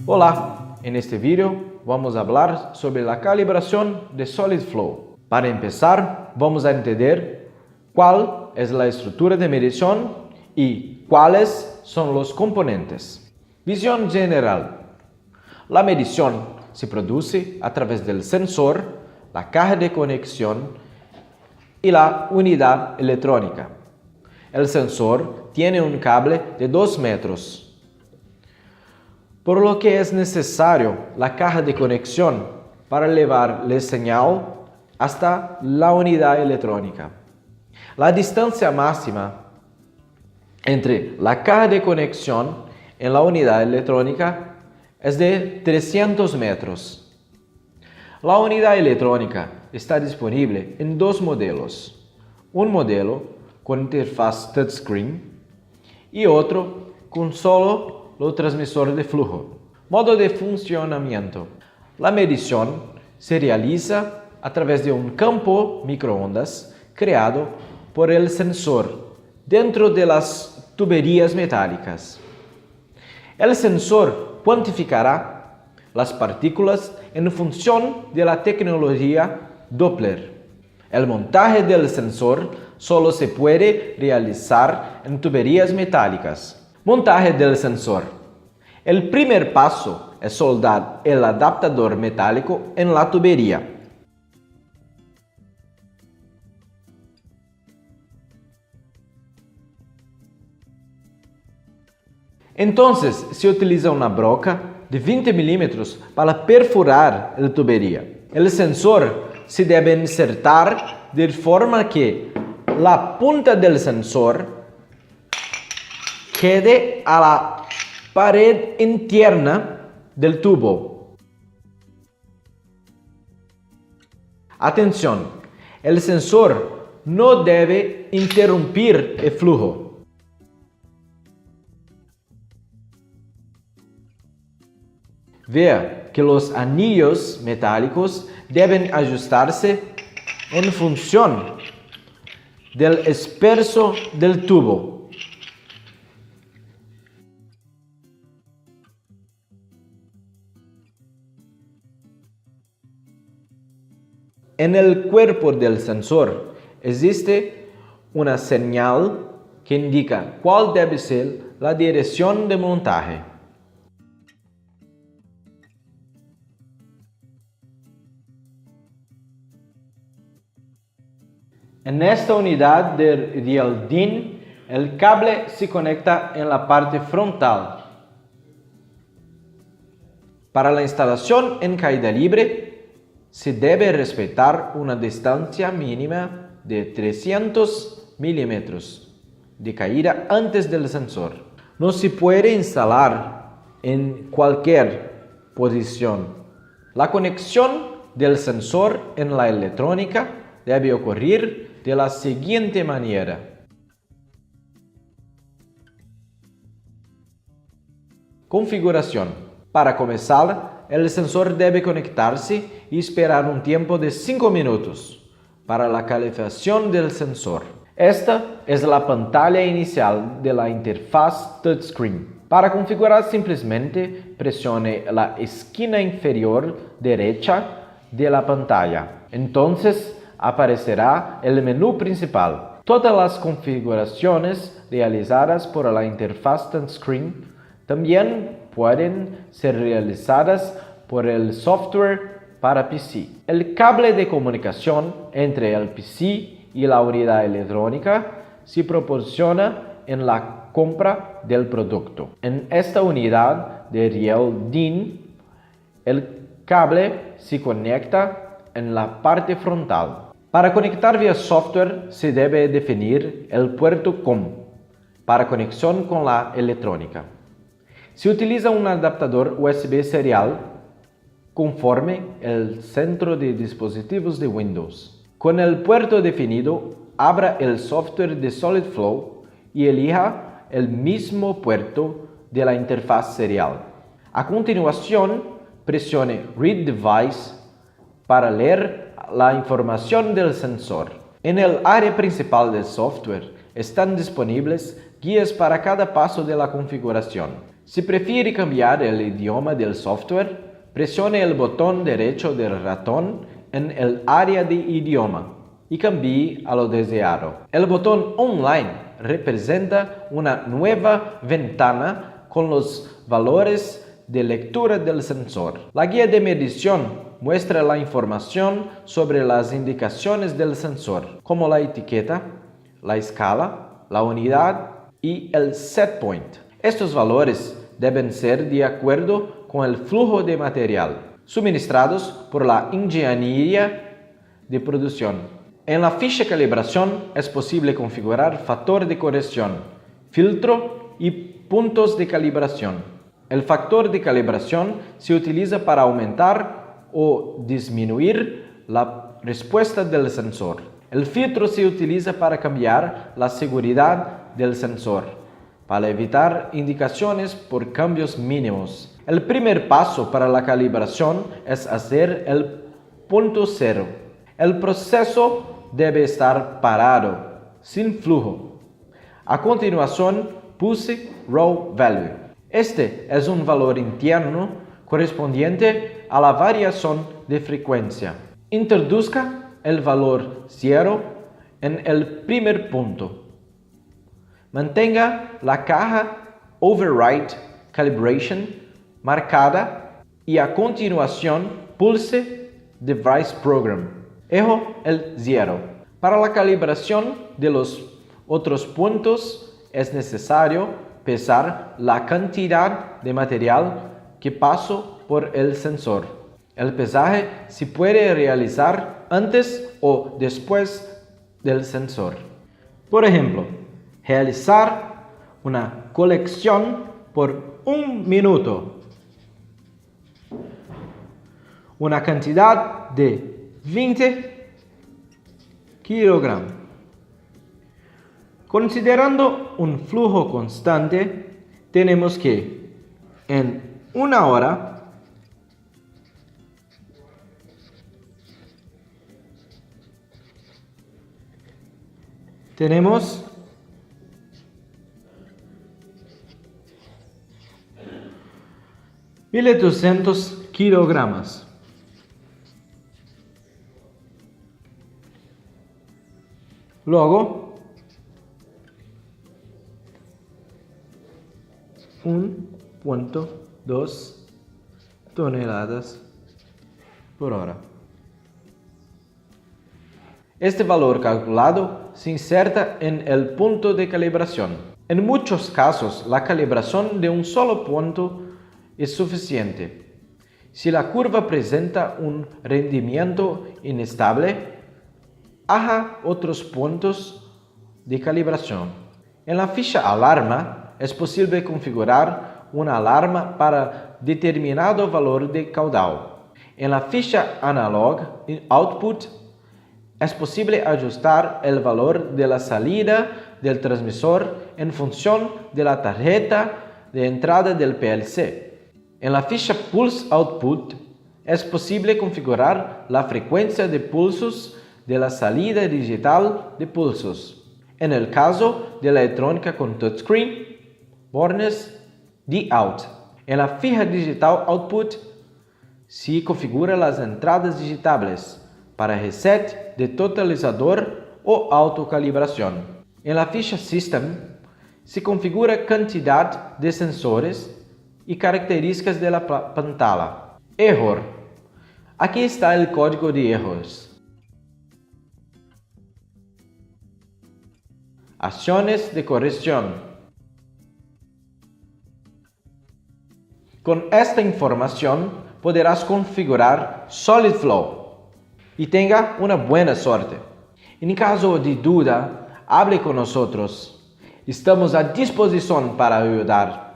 Olá, en este vídeo vamos a hablar sobre la calibración de SolidFlow. Para empezar, vamos a entender cuál es la estructura de medición y cuáles son los componentes. Visión general. La medición se produce a través del sensor, la caja de conexión y la unidad electrónica. El sensor tiene un cable de 2 metros, por lo que es necesario la caja de conexión para llevar la señal hasta la unidad electrónica. La distancia máxima entre la caja de conexión y la unidad electrónica es de 300 metros. La unidad electrónica está disponible en dos modelos. Un modelo con interfaz touchscreen y otro con solo el transmisor de flujo. Modo de funcionamiento. La medición se realiza a través de un campo microondas creado por el sensor dentro de las tuberías metálicas. El sensor cuantificará las partículas en función de la tecnología Doppler. El montaje del sensor solo se puede realizar en tuberías metálicas. Montaje del sensor. El primer paso es soldar el adaptador metálico en la tubería. Entonces se utiliza una broca de 20 milímetros para perforar la tubería. El sensor se debe insertar de forma que la punta del sensor quede a la pared interna del tubo. Atención, el sensor no debe interrumpir el flujo. Vea que los anillos metálicos deben ajustarse en función del espesor del tubo. En el cuerpo del sensor existe una señal que indica cuál debe ser la dirección de montaje. En esta unidad de riel DIN, el cable se conecta en la parte frontal. Para la instalación en caída libre, se debe respetar una distancia mínima de 300 milímetros de caída antes del sensor. No se puede instalar en cualquier posición. La conexión del sensor en la electrónica debe ocurrir de la siguiente manera. Configuración. Para comenzar, el sensor debe conectarse y esperar un tiempo de 5 minutos para la calibración del sensor. Esta es la pantalla inicial de la interfaz touchscreen. Para configurar simplemente presione la esquina inferior derecha de la pantalla. Entonces aparecerá el menú principal. Todas las configuraciones realizadas por la interfaz touchscreen también pueden ser realizadas por el software para PC. El cable de comunicación entre el PC y la unidad electrónica se proporciona en la compra del producto. En esta unidad de riel DIN, el cable se conecta en la parte frontal. Para conectar vía software se debe definir el puerto COM para conexión con la electrónica. Se utiliza un adaptador USB serial conforme el centro de dispositivos de Windows. Con el puerto definido, abra el software de SolidFlow y elija el mismo puerto de la interfaz serial. A continuación, presione Read Device para leer la información del sensor. En el área principal del software están disponibles guías para cada paso de la configuración. Si prefiere cambiar el idioma del software, presione el botón derecho del ratón en el área de idioma y cambie a lo deseado. El botón Online representa una nueva ventana con los valores de lectura del sensor. La guía de medición muestra la información sobre las indicaciones del sensor, como la etiqueta, la escala, la unidad y el set point. Estos valores deben ser de acuerdo con el flujo de material, suministrados por la ingeniería de producción. En la ficha calibración es posible configurar factor de corrección, filtro y puntos de calibración. El factor de calibración se utiliza para aumentar o disminuir la respuesta del sensor. El filtro se utiliza para cambiar la seguridad del sensor, para evitar indicaciones por cambios mínimos. El primer paso para la calibración es hacer el punto cero. El proceso debe estar parado, sin flujo. A continuación, puse Raw Value. Este es un valor interno correspondiente a la variación de frecuencia. Introduzca el valor 0 en el primer punto. Mantenga la caja Override Calibration marcada y a continuación pulse Device Program. Ejo el 0. Para la calibración de los otros puntos es necesario pesar la cantidad de material que pasó por el sensor. El pesaje se puede realizar antes o después del sensor. Por ejemplo, realizar una colección por 1 minuto. Una cantidad de 20 kilogramos. Considerando un flujo constante, tenemos que en 1 hora tenemos 1.200 kilogramos. Luego, 1.2 toneladas por hora. Este valor calculado se inserta en el punto de calibración. En muchos casos, la calibración de un solo punto es suficiente. Si la curva presenta un rendimiento inestable, haga otros puntos de calibración. En la ficha Alarma es posible configurar una alarma para determinado valor de caudal. En la ficha Analog Output es posible ajustar el valor de la salida del transmisor en función de la tarjeta de entrada del PLC. En la ficha Pulse Output es posible configurar la frecuencia de pulsos de la salida digital de pulsos. En el caso de la electrónica con touchscreen, bornes D-Out. En la fija Digital Output se configura las entradas digitables para reset de totalizador o autocalibración. En la ficha System se configura cantidad de sensores y características de la pantalla. Error. Aquí está el código de errores. Acciones de corrección. Con esta información podrás configurar SolidFlow y tenga una buena suerte. En caso de duda, hable con nosotros. Estamos a disposición para ayudar.